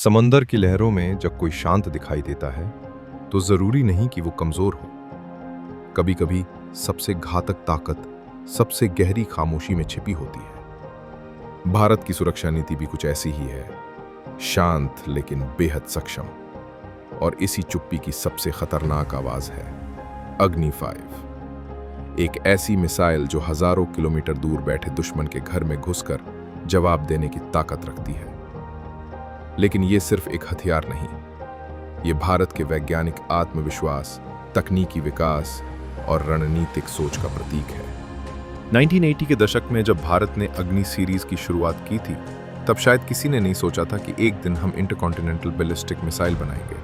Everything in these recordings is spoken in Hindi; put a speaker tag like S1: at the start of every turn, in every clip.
S1: समंदर की लहरों में जब कोई शांत दिखाई देता है तो जरूरी नहीं कि वो कमजोर हो। कभी कभी सबसे घातक ताकत सबसे गहरी खामोशी में छिपी होती है। भारत की सुरक्षा नीति भी कुछ ऐसी ही है, शांत लेकिन बेहद सक्षम। और इसी चुप्पी की सबसे खतरनाक आवाज है अग्नि 5, एक ऐसी मिसाइल जो हजारों किलोमीटर दूर बैठे दुश्मन के घर में घुसकर जवाब देने की ताकत रखती है। लेकिन ये सिर्फ एक हथियार नहीं, ये भारत के वैज्ञानिक आत्मविश्वास, तकनीकी विकास और रणनीतिक सोच का प्रतीक है। 1980 के दशक में जब भारत ने अग्नि सीरीज की शुरुआत की थी, तब शायद किसी ने नहीं सोचा था कि एक दिन हम इंटरकॉन्टिनेंटल बैलिस्टिक मिसाइल बनाएंगे।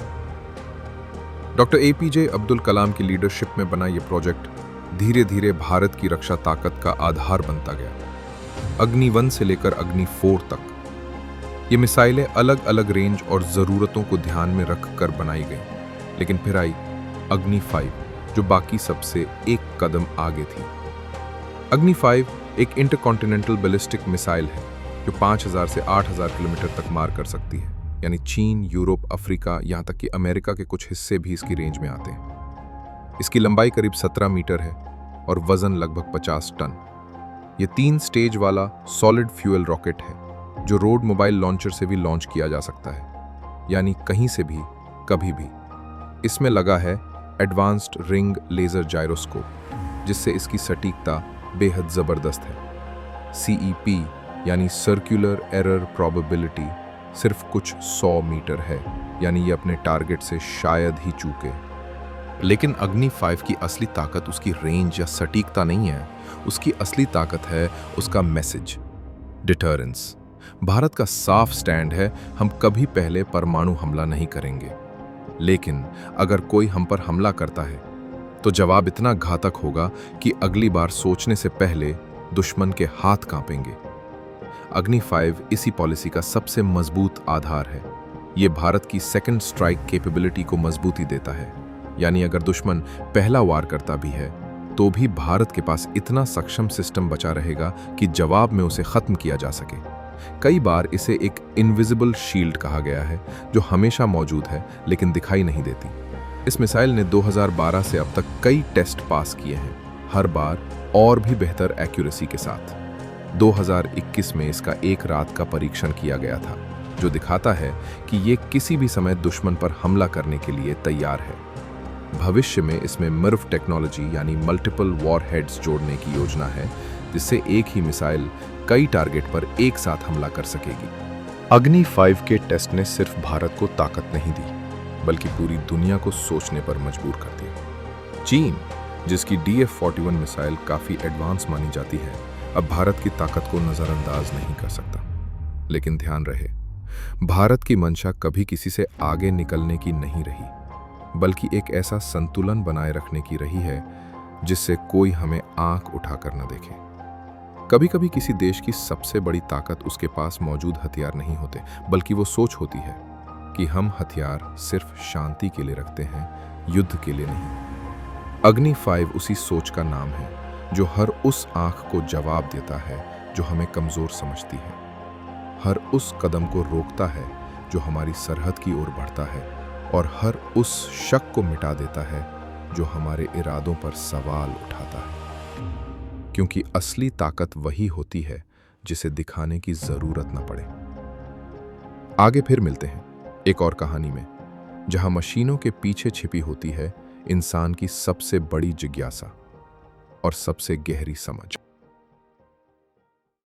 S1: डॉक्टर एपीजे अब्दुल कलाम की लीडरशिप में बना यह प्रोजेक्ट धीरे धीरे भारत की रक्षा ताकत का आधार बनता गया। अग्नि 1 से लेकर अग्नि 4 तक ये मिसाइलें अलग अलग रेंज और ज़रूरतों को ध्यान में रखकर बनाई गईं। लेकिन फिर आई अग्नि 5, जो बाकी सबसे एक कदम आगे थी। अग्नि 5 एक इंटरकॉन्टिनेंटल बैलिस्टिक मिसाइल है जो 5000 से 8000 किलोमीटर तक मार कर सकती है। यानी चीन, यूरोप, अफ्रीका, यहाँ तक कि अमेरिका के कुछ हिस्से भी इसकी रेंज में आते हैं। इसकी लंबाई करीब 17 मीटर है और वजन लगभग 50 टन। ये 3 स्टेज वाला सॉलिड फ्यूल रॉकेट है जो रोड मोबाइल लॉन्चर से भी लॉन्च किया जा सकता है, यानी कहीं से भी कभी भी। इसमें लगा है एडवांस्ड रिंग लेजर जायरोस्कोप, जिससे इसकी सटीकता बेहद ज़बरदस्त है। CEP यानी सर्कुलर एरर प्रोबेबिलिटी सिर्फ कुछ 100 मीटर है, यानी ये अपने टारगेट से शायद ही चूके। लेकिन अग्नि 5 की असली ताकत उसकी रेंज या सटीकता नहीं है, उसकी असली ताकत है उसका मैसेज, डिटरेंस। भारत का साफ स्टैंड है, हम कभी पहले परमाणु हमला नहीं करेंगे। लेकिन अगर कोई हम पर हमला करता है तो जवाब इतना घातक होगा कि अगली बार सोचने से पहले दुश्मन के हाथ कांपेंगे। अग्नि 5 इसी पॉलिसी का सबसे मजबूत आधार है। ये भारत की सेकंड स्ट्राइक कैपेबिलिटी को मजबूती देता है, यानी अगर दुश्मन पहला वार करता भी है तो भी भारत के पास इतना सक्षम सिस्टम बचा रहेगा कि जवाब में उसे खत्म किया जा सके। कई बार इसे एक इनविजिबल शील्ड कहा गया है, जो हमेशा मौजूद है लेकिन दिखाई नहीं देती। इस मिसाइल ने 2012 से अब तक कई टेस्ट पास किए हैं, हर बार और भी बेहतर एक्यूरेसी के साथ। 2021 में इसका एक रात का परीक्षण किया गया था, जो दिखाता है कि ये किसी भी समय दुश्मन पर हमला करने के लिए तैयार है। भविष्य में इसमें मिर्व टेक्नोलॉजी यानी मल्टीपल वॉरहेड्स जोड़ने की योजना है, जिससे एक ही मिसाइल कई टारगेट पर एक साथ हमला कर सकेगी। अग्नि 5 के टेस्ट ने सिर्फ भारत को ताकत नहीं दी, बल्कि पूरी दुनिया को सोचने पर मजबूर कर दिया। चीन, जिसकी DF-41 मिसाइल काफी एडवांस मानी जाती है, अब भारत की ताकत को नजरअंदाज नहीं कर सकता। लेकिन ध्यान रहे, भारत की मंशा कभी किसी से आगे निकलने की नहीं रही, बल्कि एक ऐसा संतुलन बनाए रखने की रही है जिससे कोई हमें आंख उठाकर न देखे। कभी कभी किसी देश की सबसे बड़ी ताकत उसके पास मौजूद हथियार नहीं होते, बल्कि वो सोच होती है कि हम हथियार सिर्फ शांति के लिए रखते हैं, युद्ध के लिए नहीं। अग्नि 5 उसी सोच का नाम है, जो हर उस आंख को जवाब देता है जो हमें कमजोर समझती है, हर उस कदम को रोकता है जो हमारी सरहद की ओर बढ़ता है, और हर उस शक को मिटा देता है जो हमारे इरादों पर सवाल उठाता है। क्योंकि असली ताकत वही होती है जिसे दिखाने की जरूरत न पड़े। आगे फिर मिलते हैं एक और कहानी में, जहां मशीनों के पीछे छिपी होती है इंसान की सबसे बड़ी जिज्ञासा और सबसे गहरी समझ।